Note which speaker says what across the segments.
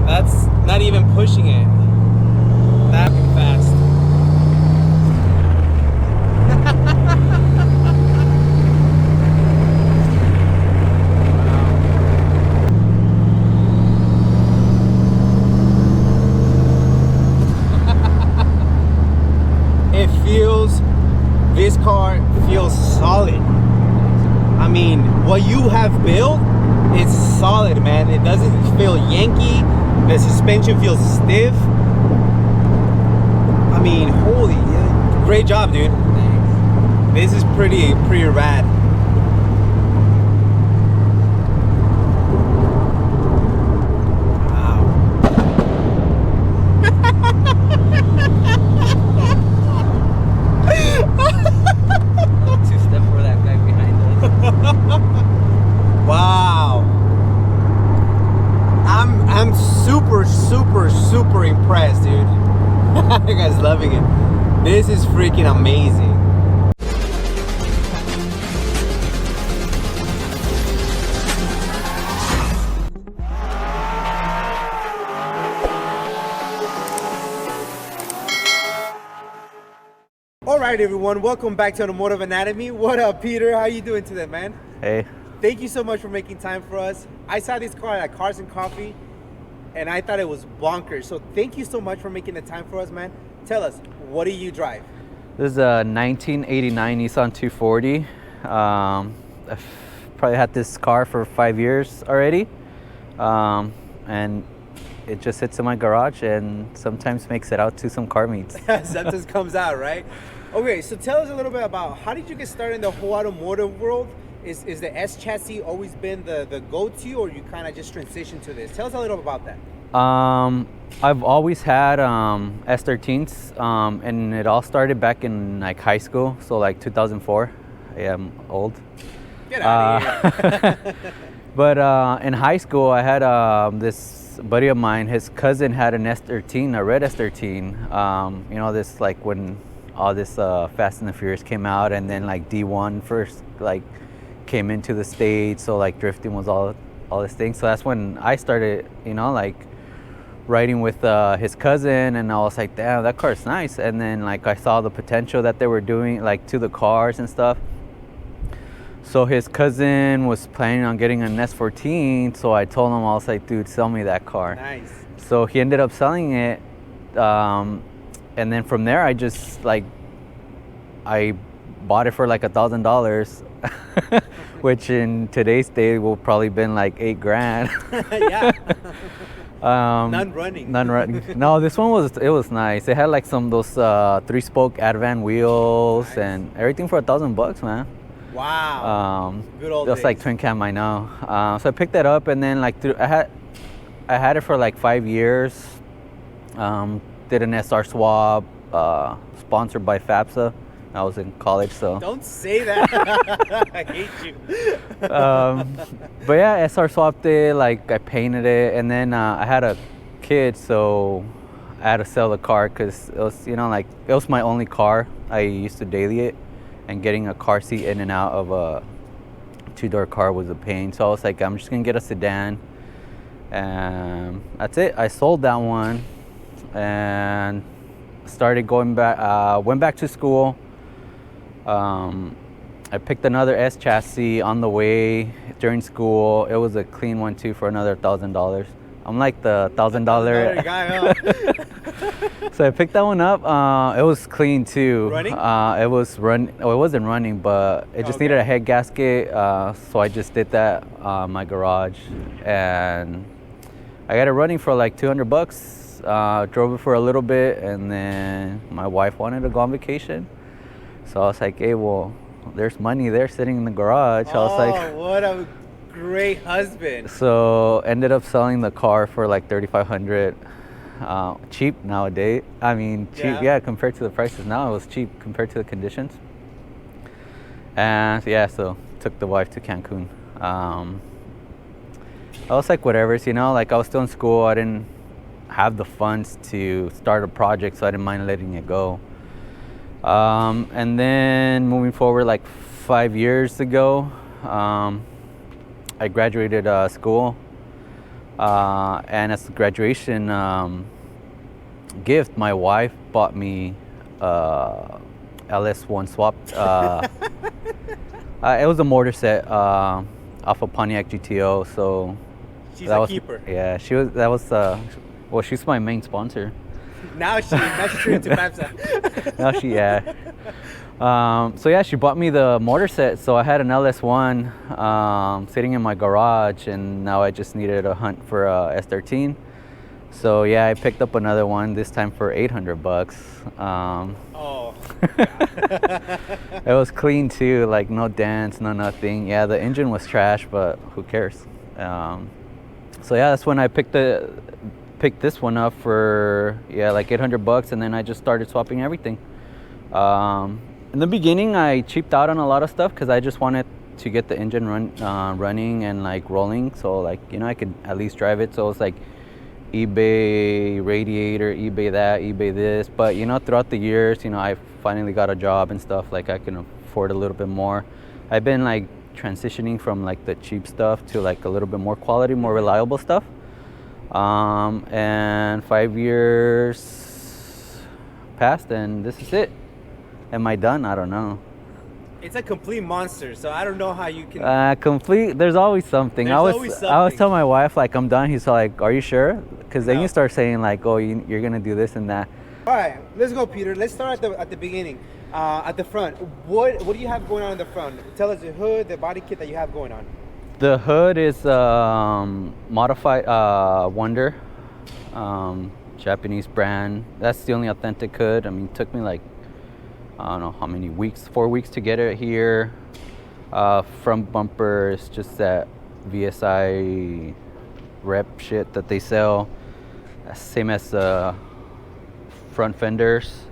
Speaker 1: That's not even pushing it that fast. This car feels solid. I mean, what you have built is solid, man. It doesn't feel yanky. The suspension feels stiff. I mean, holy, great job, dude. Thanks. This is pretty rad. Wow, I'm super impressed, dude. You guys loving it. This is freaking amazing. All right, everyone, welcome back to Automotive Anatomy. What up, Peter? How you doing today, man?
Speaker 2: Hey.
Speaker 1: Thank you so much for making time for us. I saw this car at Cars and Coffee, and I thought it was bonkers. So thank you so much for making the time for us, man. Tell us, what do you drive?
Speaker 2: This is a 1989 Nissan 240. I've probably had this car for 5 years already. And it just sits in my garage and sometimes makes it out to some car meets.
Speaker 1: Sometimes comes out, right? Okay, so tell us a little bit about how did you get started in the whole automotive world? Is the S chassis always been the go-to, or you kind of just transitioned to this? Tell us a little about that.
Speaker 2: I've always had S13s, and it all started back in like high school, so like 2004. Yeah, I'm old.
Speaker 1: Get out of here.
Speaker 2: But in high school, I had this buddy of mine. His cousin had an S13, a red S13. You know, this like when all this Fast and the Furious came out, and then like D1 first like came into the States, so like drifting was all this thing. So that's when I started, you know, like riding with his cousin, and I was like, damn, that car's nice. And then like I saw the potential that they were doing like to the cars and stuff. So his cousin was planning on getting an S14, so I told him, I was like, dude, sell me that car.
Speaker 1: Nice.
Speaker 2: So he ended up selling it, and then from there I just like I bought it for like $1,000. Which in today's day will probably been like $8,000.
Speaker 1: Yeah. None running.
Speaker 2: No, this one was nice. It had like some those 3-spoke Advan wheels. Nice. And everything for $1,000, man.
Speaker 1: Wow. Good old
Speaker 2: just
Speaker 1: days.
Speaker 2: like twin cam, I know. So I picked that up, and then like I had it for like 5 years. Did an SR swap, sponsored by FAPSA. I was in college, so.
Speaker 1: Don't say that. I hate you.
Speaker 2: But yeah, SR swapped it, like I painted it, and then I had a kid, so I had to sell the car because it was, you know, like it was my only car. I used to daily it, and getting a car seat in and out of a 2-door car was a pain. So I was like, I'm just gonna get a sedan, and that's it. I sold that one and started going back, went back to school. I picked another S chassis on the way during school. It was a clean one too for another $1,000. I'm like the $1,000
Speaker 1: guy, huh?
Speaker 2: So I picked that one up. It was clean too.
Speaker 1: Running?
Speaker 2: It was run. Oh, it wasn't running, but it just needed a head gasket. So I just did that in my garage, and I got it running for like $200. Drove it for a little bit, and then my wife wanted to go on vacation. So I was like, hey, well, there's money there sitting in the garage. I was like,
Speaker 1: what a great husband.
Speaker 2: So ended up selling the car for like $3,500. Cheap nowadays. I mean, cheap, yeah, compared to the prices now, it was cheap compared to the conditions. And yeah, so took the wife to Cancun. I was like, whatever, you know, like I was still in school. I didn't have the funds to start a project, so I didn't mind letting it go. And then moving forward, like 5 years ago, I graduated school. And as a graduation gift, my wife bought me LS1 swapped. It was a motor set off of Pontiac GTO. So
Speaker 1: She's
Speaker 2: that
Speaker 1: a
Speaker 2: was,
Speaker 1: keeper.
Speaker 2: yeah, she was. That was. Well, she's my main sponsor.
Speaker 1: Now she's turned to FAMSA.
Speaker 2: Now she, yeah. So yeah, she bought me the motor set. So I had an LS1 sitting in my garage, and now I just needed a hunt for a S13. So yeah, I picked up another one this time for $800.
Speaker 1: Oh.
Speaker 2: It was clean too, like no dents, no nothing. Yeah, the engine was trash, but who cares? So yeah, that's when I picked this one up for like $800, and then I just started swapping everything. In the beginning, I cheaped out on a lot of stuff because I just wanted to get the engine running and like rolling, so like I could at least drive it. So it's like eBay radiator, eBay that, eBay this. But throughout the years, I finally got a job and stuff, like I can afford a little bit more. I've been like transitioning from like the cheap stuff to like a little bit more quality, more reliable stuff. And 5 years passed, and this is it. Am I done? I don't know.
Speaker 1: It's a complete monster, so I don't know how you can.
Speaker 2: Complete. There's always something. I always tell my wife like I'm done. He's like, "Are you sure?" Because then you start saying like, "Oh, you're gonna do this and that."
Speaker 1: All right, let's go, Peter. Let's start at the beginning. At the front, what do you have going on in the front? Tell us the hood, the body kit that you have going on.
Speaker 2: The hood is modified Wonder, Japanese brand. That's the only authentic hood. I mean, it took me like I don't know how many weeks, 4 weeks to get it here. Front bumper is just that VSI rep shit that they sell. Same as front fenders.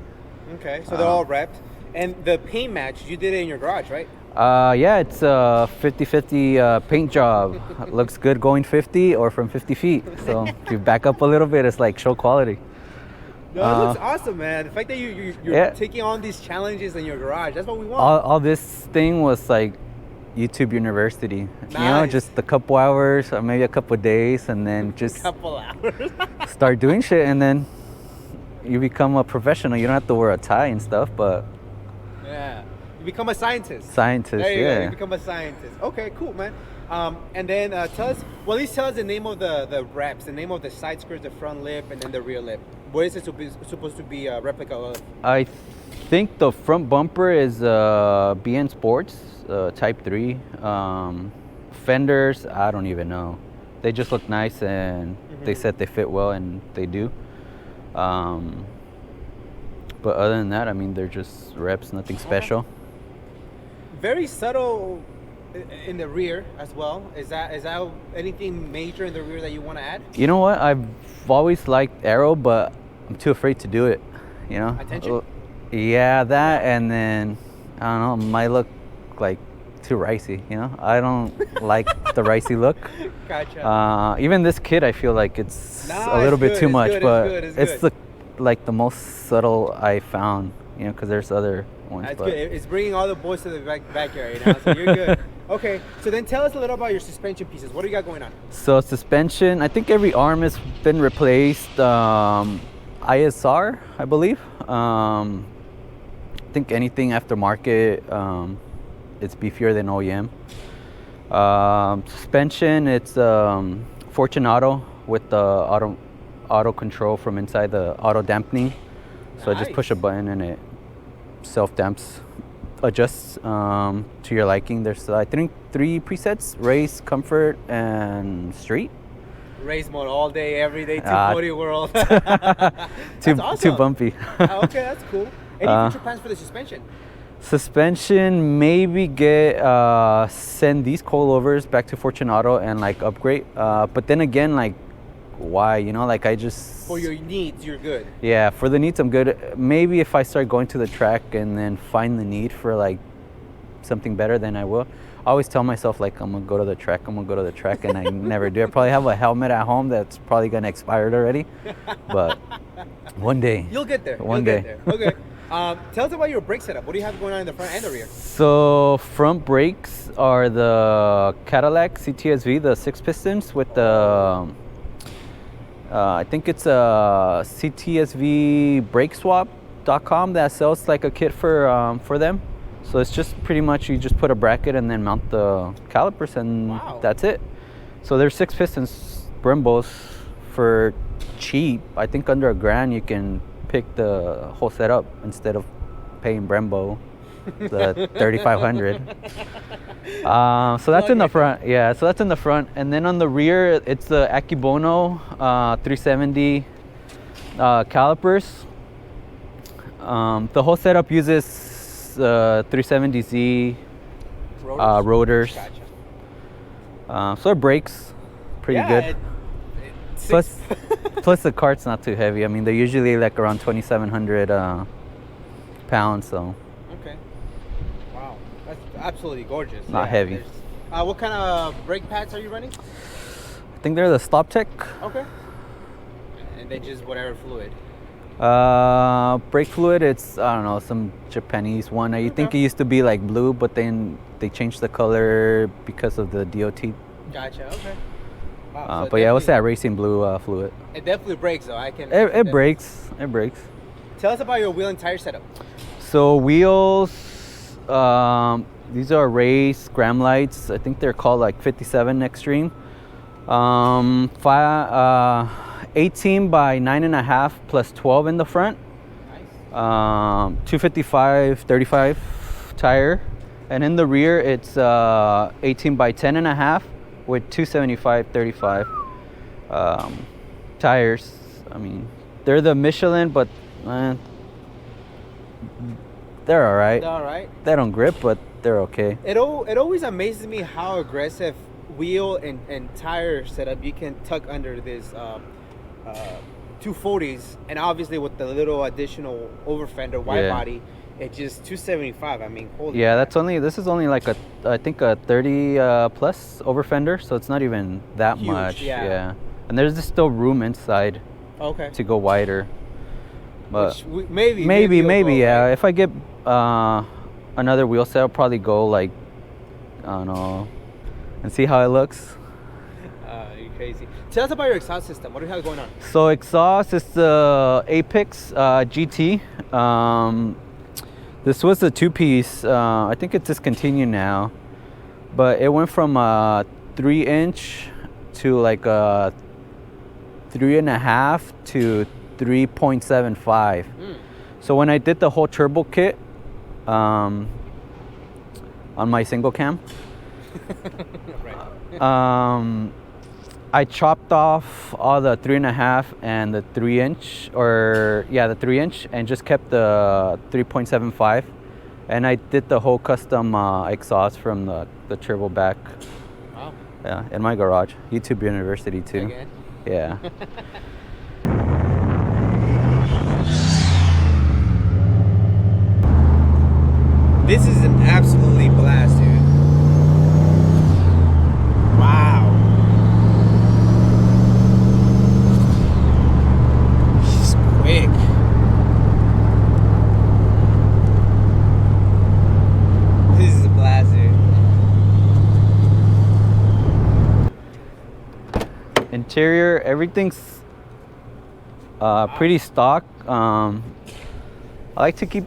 Speaker 1: Okay, so they're all repped. And the paint match, you did it in your garage, right?
Speaker 2: Yeah, it's a 50-50 paint job. Looks good going 50 or from 50 feet. So if you back up a little bit, it's like show quality.
Speaker 1: No, it looks awesome, man. The fact that you're taking on these challenges in your garage, that's what we want.
Speaker 2: All this thing was like YouTube University.
Speaker 1: Nice.
Speaker 2: Just a couple hours or maybe a couple days, and then just
Speaker 1: a couple hours.
Speaker 2: start doing shit, and then you become a professional. You don't have to wear a tie and stuff, but
Speaker 1: yeah, you become a scientist.
Speaker 2: Scientist,
Speaker 1: there you
Speaker 2: yeah.
Speaker 1: go. You become a scientist. Okay, cool, man. And then at least tell us the name of the wraps, the name of the side skirts, the front lip, and then the rear lip. What is it supposed to be a replica of?
Speaker 2: I think the front bumper is BN Sports Type 3. Fenders, I don't even know. They just look nice, and they said they fit well, and they do. But other than that, I mean, they're just reps, nothing special.
Speaker 1: Very subtle in the rear as well. Is that anything major in the rear that you want to add?
Speaker 2: You know what? I've always liked aero, but I'm too afraid to do it.
Speaker 1: Attention?
Speaker 2: Yeah, that, and then I don't know, might look like too ricey. I don't like the ricey look.
Speaker 1: Gotcha.
Speaker 2: Even this kit, I feel like it's a little bit too much, but it's like the most subtle I found. Because there's other ones.
Speaker 1: That's good. It's bringing all the boys to the backyard now, so you're good. Okay, so then tell us a little about your suspension pieces. What do you got going on?
Speaker 2: So suspension, I think every arm has been replaced. ISR, I believe. I think anything aftermarket, it's beefier than OEM. Suspension, it's Fortunato with the auto control from inside, the auto dampening. So I just push a button and it self-damps, adjusts to your liking. There's I think 3 presets: race, comfort, and street.
Speaker 1: Race mode all day, every day, 240 world.
Speaker 2: Too bumpy.
Speaker 1: Okay, that's cool. Any future plans for the suspension?
Speaker 2: Suspension, maybe send these coilovers back to Fortunato and like upgrade. But then again, like, why? Like I just...
Speaker 1: For your needs, you're good.
Speaker 2: Yeah, for the needs, I'm good. Maybe if I start going to the track and then find the need for like something better, then I will. I always tell myself like I'm gonna go to the track, and I never do. I probably have a helmet at home that's probably gonna expire already, but one day.
Speaker 1: You'll get there.
Speaker 2: One day.
Speaker 1: Get there. Okay. Tell us about your brake setup. What do you have going on in the front and the rear?
Speaker 2: So front brakes are the Cadillac CTSV, the 6 pistons with the I think it's a ctsvbrakeswap.com that sells like a kit for them. So it's just pretty much you just put a bracket and then mount the calipers and that's it. So there's 6 pistons Brembos for cheap. I think under $1,000 you can pick the whole setup instead of paying Brembo the 3,500. So that's in the front. Yeah, so that's in the front, and then on the rear it's the Akibono 370 calipers. The whole setup uses 370Z rotors. Gotcha. So it brakes pretty good. Plus the cart's not too heavy. I mean, they're usually like around 2,700 pounds. So.
Speaker 1: Okay. Wow, that's absolutely gorgeous.
Speaker 2: Not heavy.
Speaker 1: What kind of brake pads are you running?
Speaker 2: I think they're the StopTech.
Speaker 1: Okay. And they just whatever fluid.
Speaker 2: Brake fluid, it's I don't know, some Japanese one. I think it used to be like blue, but then they changed the color because of the DOT.
Speaker 1: Gotcha. Okay. Wow, so
Speaker 2: but yeah, what's that racing blue fluid?
Speaker 1: It definitely brakes though.
Speaker 2: It brakes. It brakes.
Speaker 1: Tell us about your wheel and tire setup.
Speaker 2: So wheels, these are race Graham lights. I think they're called like 57 Extreme. 18 by 9.5 plus 12 in the front. Nice. 255/35 tire, and in the rear it's 18 by 10.5 with 275/35 tires. I mean, they're the Michelin, but they're all right.
Speaker 1: They're all right.
Speaker 2: They don't grip, but they're okay.
Speaker 1: It always amazes me how aggressive wheel and tire setup you can tuck under this 240s, and obviously with the little additional over fender wide body, it's just 275. I mean, holy.
Speaker 2: Yeah, this is only like I think a 30 plus over fender, so it's not even that
Speaker 1: huge,
Speaker 2: much.
Speaker 1: Yeah.
Speaker 2: And there's just still room inside.
Speaker 1: Okay.
Speaker 2: To go wider. But
Speaker 1: maybe
Speaker 2: yeah.
Speaker 1: Right.
Speaker 2: If I get another wheel set, I'll probably go like, I don't know, and see how it looks.
Speaker 1: You're crazy. Tell us about your exhaust system. What do you have going on?
Speaker 2: So exhaust is the Apex GT. This was a 2-piece. I think it's discontinued now, but it went from a 3-inch to like a 3.5 to 3.75. So when I did the whole turbo kit on my single cam, I chopped off all the 3.5 and the 3-inch, the 3-inch, and just kept the 3.75. And I did the whole custom exhaust from the turbo back.
Speaker 1: Wow.
Speaker 2: Yeah, in my garage. YouTube University too.
Speaker 1: Again?
Speaker 2: Yeah.
Speaker 1: This is an absolutely blast, dude. Wow. He's quick. This is a blast, dude.
Speaker 2: Interior, everything's pretty stock. I like to keep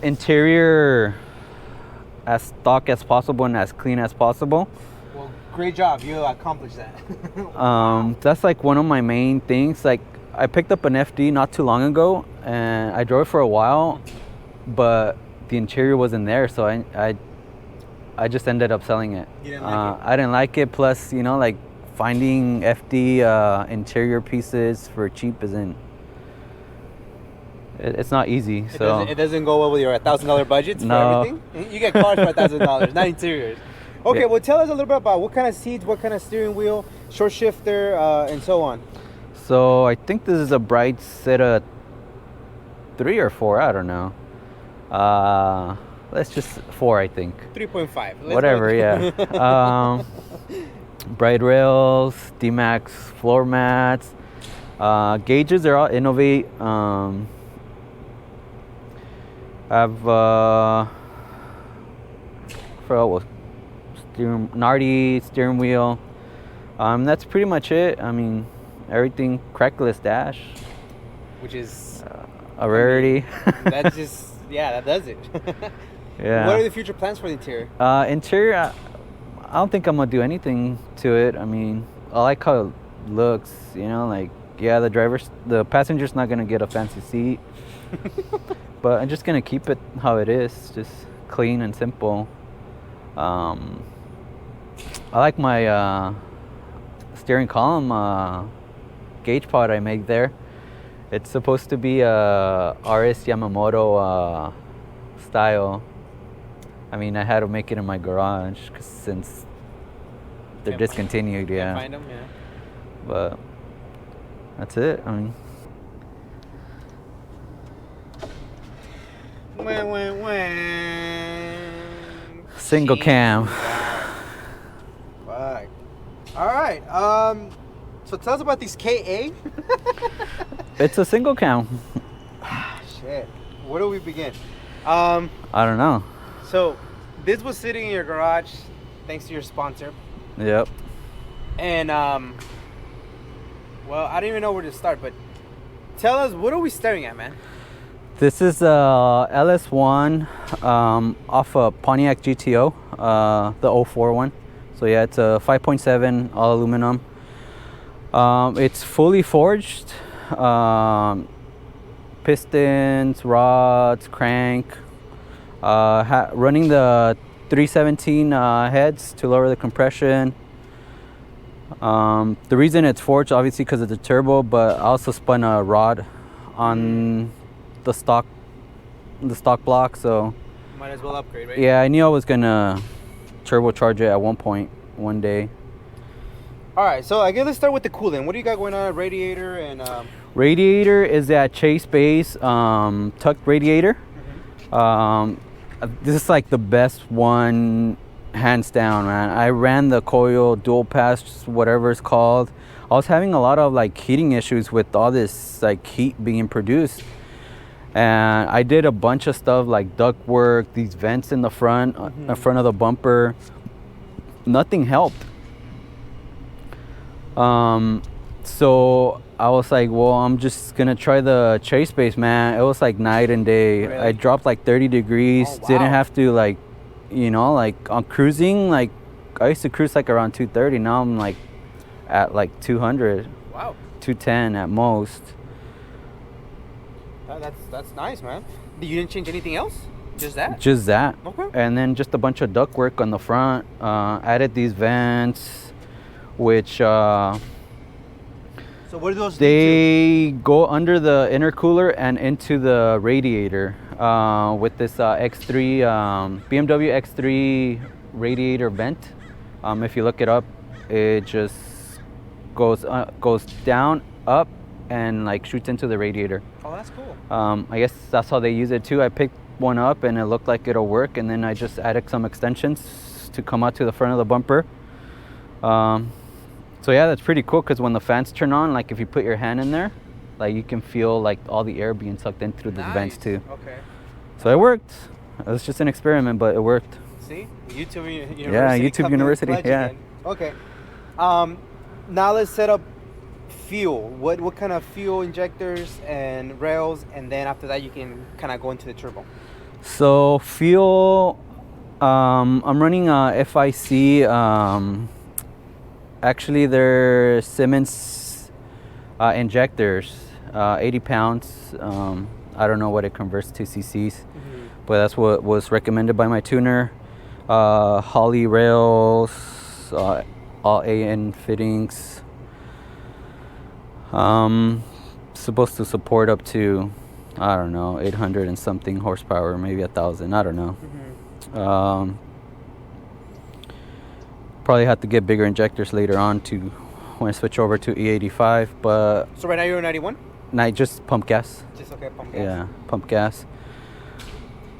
Speaker 2: interior as stock as possible and as clean as possible.
Speaker 1: Well, great job. You accomplished that.
Speaker 2: That's like one of my main things. Like, I picked up an FD not too long ago and I drove it for a while, but the interior wasn't there, so I just ended up selling it.
Speaker 1: You didn't like it?
Speaker 2: I didn't like it. Plus, like finding FD interior pieces for cheap it's not easy.
Speaker 1: It doesn't go well with your $1,000 budgets for everything. You get cars for $1,000, not interiors. Okay, well, tell us a little bit about what kind of seats, what kind of steering wheel, short shifter, and so on.
Speaker 2: So I think this is a Bright set of 3 or 4. I don't know. Let's just 4, I think.
Speaker 1: 3.5.
Speaker 2: Whatever, yeah. Bright rails, D-Max floor mats. Gauges are all Innovate. I've Nardi steering wheel. That's pretty much it. I mean, everything crackless dash.
Speaker 1: Which is
Speaker 2: A rarity.
Speaker 1: that just that does it.
Speaker 2: Yeah.
Speaker 1: What are the future plans for the interior?
Speaker 2: Interior, I don't think I'm gonna do anything to it. I mean, I like how it looks. You know, like the passenger's not gonna get a fancy seat, but I'm just gonna keep it how it is, just clean and simple. I like my steering column gauge pod I made there. It's supposed to be a RS Yamamoto style. I mean, I had to make it in my garage since they're discontinued.
Speaker 1: Can't find them,
Speaker 2: But that's it. I mean, single cam.
Speaker 1: Fuck. All right. So tell us about these KA.
Speaker 2: It's a single cam.
Speaker 1: Shit. Where do we begin?
Speaker 2: I don't know.
Speaker 1: So this was sitting in your garage, thanks to your sponsor.
Speaker 2: Yep.
Speaker 1: And well, I don't even know where to start, but tell us, what are we staring at, man?
Speaker 2: This is a LS1 off a Pontiac GTO, the 04 one. So yeah, it's a 5.7 all aluminum. It's fully forged. Pistons, rods, crank. Running the 317 heads to lower the compression. The reason it's forged, obviously, because of the turbo, but I also spun a rod on the stock block, so
Speaker 1: might as well upgrade, right?
Speaker 2: Yeah, I knew I was gonna turbocharge it at one day.
Speaker 1: All right, so I guess let's start with the coolant. What do you got going on? Radiator and
Speaker 2: Radiator is that Chase base tucked radiator. This is like the best one, hands down, man. I ran the coil dual pass, whatever it's called. I was having a lot of like heating issues with all this like heat being produced, and I did a bunch of stuff like duct work, these vents in the front, in front of the bumper. Nothing helped. So I was like, well, I'm just gonna try the Chase base, man. It was like night and day.
Speaker 1: Really?
Speaker 2: I dropped like 30 degrees.
Speaker 1: Oh, wow.
Speaker 2: Didn't have to like, like on cruising, like I used to cruise like around 230. Now I'm like at like 200.
Speaker 1: Wow.
Speaker 2: 210 at most.
Speaker 1: That's nice, man. You didn't change anything else? Just that?
Speaker 2: Just that.
Speaker 1: Okay.
Speaker 2: And then just a bunch of duct work on the front. Added these vents, which
Speaker 1: so what do those
Speaker 2: they go under the intercooler and into the radiator with this X3 BMW X3 radiator vent. If you look it up, it just goes down, up, and like shoots into the radiator.
Speaker 1: Oh, that's cool.
Speaker 2: I guess that's how they use it too. I picked one up and it looked like it'll work, and then I just added some extensions to come out to the front of the bumper. So yeah, that's pretty cool because when the fans turn on, like if you put your hand in there, like you can feel like all the air being sucked in through the vents too.
Speaker 1: Okay.
Speaker 2: So it worked. It was just an experiment, but it worked.
Speaker 1: See, YouTube University.
Speaker 2: Yeah, YouTube University. Yeah.
Speaker 1: Again. Okay. Now let's set up fuel. What kind of fuel injectors and rails, and then after that you can kind of go into the turbo.
Speaker 2: So fuel, I'm running a FIC. Actually, they're Siemens injectors, 80 pounds. I don't know what it converts to cc's, but that's what was recommended by my tuner. Holly rails, all AN fittings. Supposed to support up to, I don't know, 800 and something horsepower, maybe 1,000. I don't know. Probably have to get bigger injectors later on to when I switch over to E85. But
Speaker 1: so right now you're 91.
Speaker 2: Just pump gas.
Speaker 1: Just pump gas.
Speaker 2: Yeah, pump gas.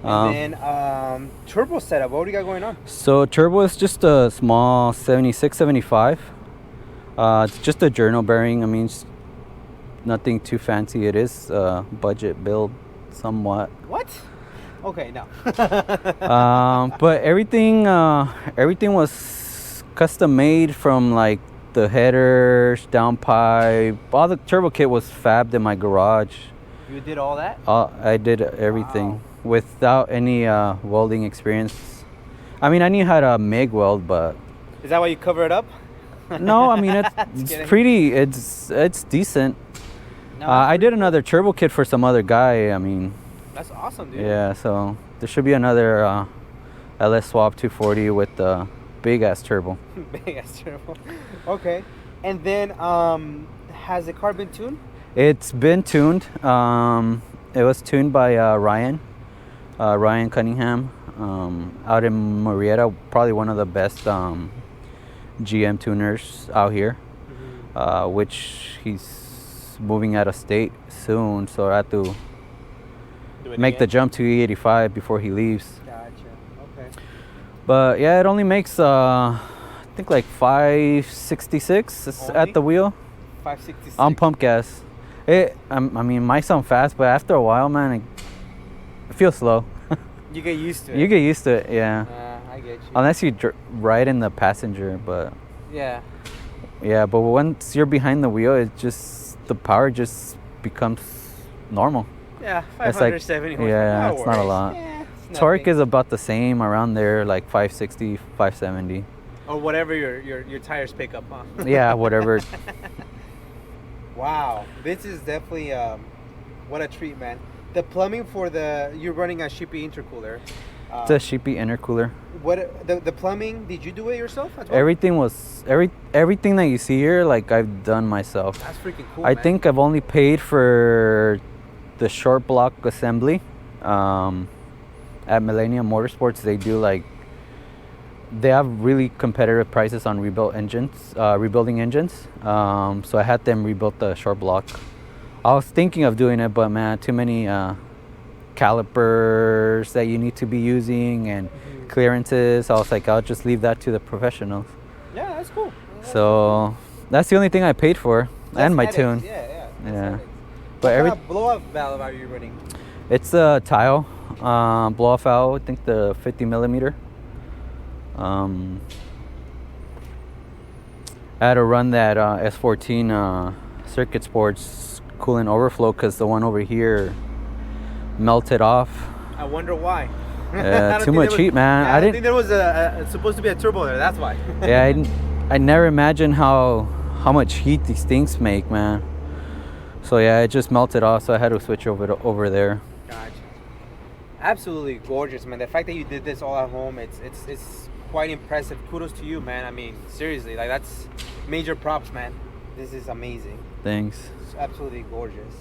Speaker 1: And then turbo setup. What do you got going on?
Speaker 2: So turbo is just a small 76, 75. It's just a journal bearing. I mean, it's nothing too fancy. It is budget build, somewhat.
Speaker 1: What? Okay, no.
Speaker 2: But everything was custom made from like the headers, downpipe, all the turbo kit was fabbed in my garage.
Speaker 1: You did all that?
Speaker 2: I did everything.
Speaker 1: Wow.
Speaker 2: Without any welding experience. I mean, I knew how to MIG weld, but
Speaker 1: Is that why you cover it up?
Speaker 2: no, I mean it's
Speaker 1: kidding.
Speaker 2: pretty. It's decent.
Speaker 1: No,
Speaker 2: I did another turbo kit for some other guy. I mean,
Speaker 1: that's awesome, dude.
Speaker 2: yeah. So there should be another LS Swap 240 with the big ass turbo.
Speaker 1: Big ass turbo. Okay. And then, has the car been tuned?
Speaker 2: It's been tuned. It was tuned by Ryan Cunningham, out in Marietta. Probably one of the best GM tuners out here. Which he's moving out of state soon, so I have to make the jump to E85 before he leaves.
Speaker 1: Gotcha. Okay.
Speaker 2: But yeah, it only makes I think like 566 at the wheel
Speaker 1: 566.
Speaker 2: on pump gas. I mean, might sound fast, but after a while, man, it feels slow.
Speaker 1: You get used to it.
Speaker 2: You get used to it, yeah.
Speaker 1: I get you.
Speaker 2: Unless you ride in the passenger, but
Speaker 1: Yeah.
Speaker 2: yeah. But once you're behind the wheel, the power just becomes normal.
Speaker 1: Yeah,
Speaker 2: It's like
Speaker 1: 570
Speaker 2: yeah, it's not a
Speaker 1: worries.
Speaker 2: lot.
Speaker 1: Yeah, it's
Speaker 2: Torque
Speaker 1: nothing.
Speaker 2: is about the same around there, like 560, 570.
Speaker 1: Or whatever your tires pick up, huh?
Speaker 2: Yeah, whatever.
Speaker 1: Wow, this is definitely what a treat, man. The plumbing for you're running a Shippy intercooler.
Speaker 2: It's a Sheepy intercooler.
Speaker 1: What the plumbing? Did you do it yourself as well?
Speaker 2: Everything that you see here, like I've done myself.
Speaker 1: That's freaking cool.
Speaker 2: I
Speaker 1: man.
Speaker 2: think I've only paid for the short block assembly. At Millennium Motorsports, they have really competitive prices on rebuilding engines. So I had them rebuild the short block. I was thinking of doing it, but man, too many calipers that you need to be using and clearances. I was like, I'll just leave that to the professionals.
Speaker 1: Yeah, that's cool.
Speaker 2: So that's the only thing I paid for, and my
Speaker 1: Headaches.
Speaker 2: tune.
Speaker 1: Yeah.
Speaker 2: Yeah.
Speaker 1: But
Speaker 2: But
Speaker 1: what kind of blow-off valve are you running?
Speaker 2: it's a tile blow-off valve. I think the 50 millimeter. I had to run that S14 circuit sports coolant overflow because the one over here melted off.
Speaker 1: I wonder why.
Speaker 2: Too much heat, man.
Speaker 1: Yeah,
Speaker 2: I
Speaker 1: I
Speaker 2: didn't.
Speaker 1: think there was supposed to be a turbo there. That's why.
Speaker 2: Yeah, I never imagined how much heat these things make, man. So yeah, it just melted off. So I had to switch over there.
Speaker 1: Gotcha. Absolutely gorgeous, man. The fact that you did this all at home, it's quite impressive. Kudos to you, man. I mean, seriously, like that's major props, man. This is amazing.
Speaker 2: Thanks.
Speaker 1: It's absolutely gorgeous.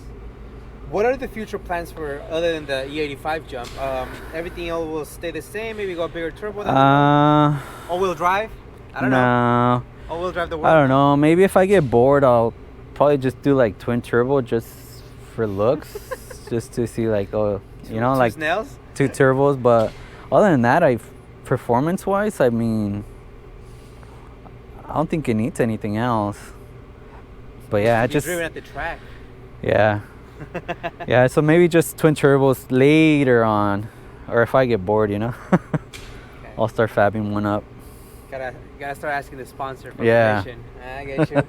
Speaker 1: What are the future plans for other than the E85 jump? Everything else will stay the same. Maybe go a bigger turbo. All-wheel drive. I don't know. All-wheel drive the world.
Speaker 2: I don't know. Maybe if I get bored, I'll probably just do like twin turbo just for looks, just to see like like
Speaker 1: snails.
Speaker 2: 2 turbos. But other than that, performance-wise, I mean, I don't think it needs anything else. But yeah,
Speaker 1: You've driven at the track.
Speaker 2: Yeah. Yeah, so maybe just twin turbos later on, or if I get bored,
Speaker 1: Okay.
Speaker 2: I'll start fabbing one up.
Speaker 1: Gotta start asking the sponsor for
Speaker 2: Yeah.
Speaker 1: permission. I get you.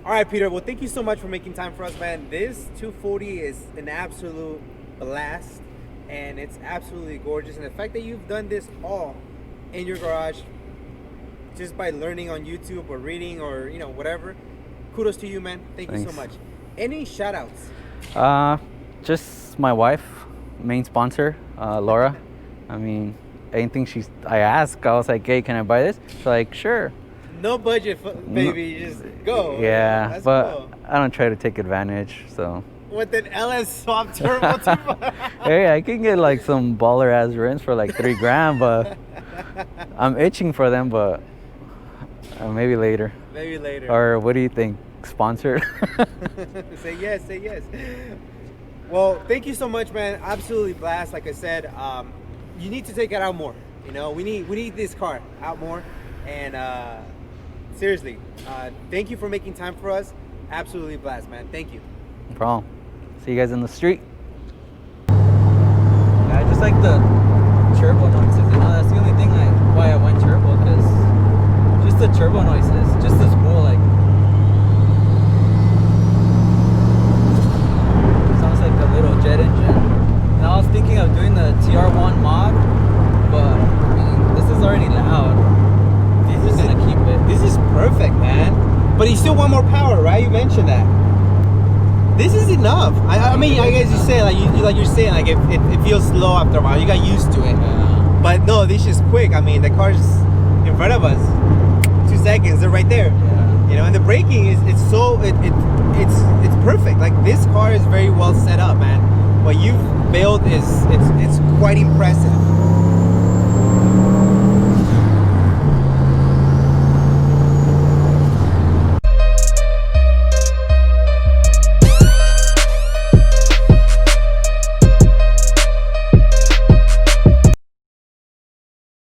Speaker 1: All right, Peter. Well, thank you so much for making time for us, man. This 240 is an absolute blast, and it's absolutely gorgeous. And the fact that you've done this all in your garage, just by learning on YouTube or reading or whatever, kudos to you, man. Thank you so
Speaker 2: Thanks.
Speaker 1: much. Any shout outs?
Speaker 2: Just my wife, main sponsor, Laura. I mean, anything I ask, I was like, hey, can I buy this? She's like, sure.
Speaker 1: No budget, baby. You just go.
Speaker 2: Yeah,
Speaker 1: That's
Speaker 2: but
Speaker 1: cool.
Speaker 2: I don't try to take advantage, so.
Speaker 1: With an LS Swap turbo.
Speaker 2: Hey, I can get like some baller ass rims for like $3,000, but I'm itching for them, but maybe later.
Speaker 1: Maybe later.
Speaker 2: Or what do you think? Sponsor?
Speaker 1: Say yes, say yes. Well, thank you so much, man. Absolutely blast. Like I said, you need to take it out more. We need this car out more. And seriously, thank you for making time for us. Absolutely blast, man. Thank you.
Speaker 2: No problem. See you guys in the street. I just like the turbo noises. That's the only thing why I went turbo, because just the turbo noises, just as cool.
Speaker 1: This is enough. I mean, I guess you say like you're saying like it feels slow after a while. You got used to it.
Speaker 2: Yeah.
Speaker 1: But no, this is quick. I mean, the car's in front of us. 2 seconds, they're right there.
Speaker 2: Yeah.
Speaker 1: You know, and the braking is it's perfect. Like this car is very well set up, man. What you've built is it's quite impressive.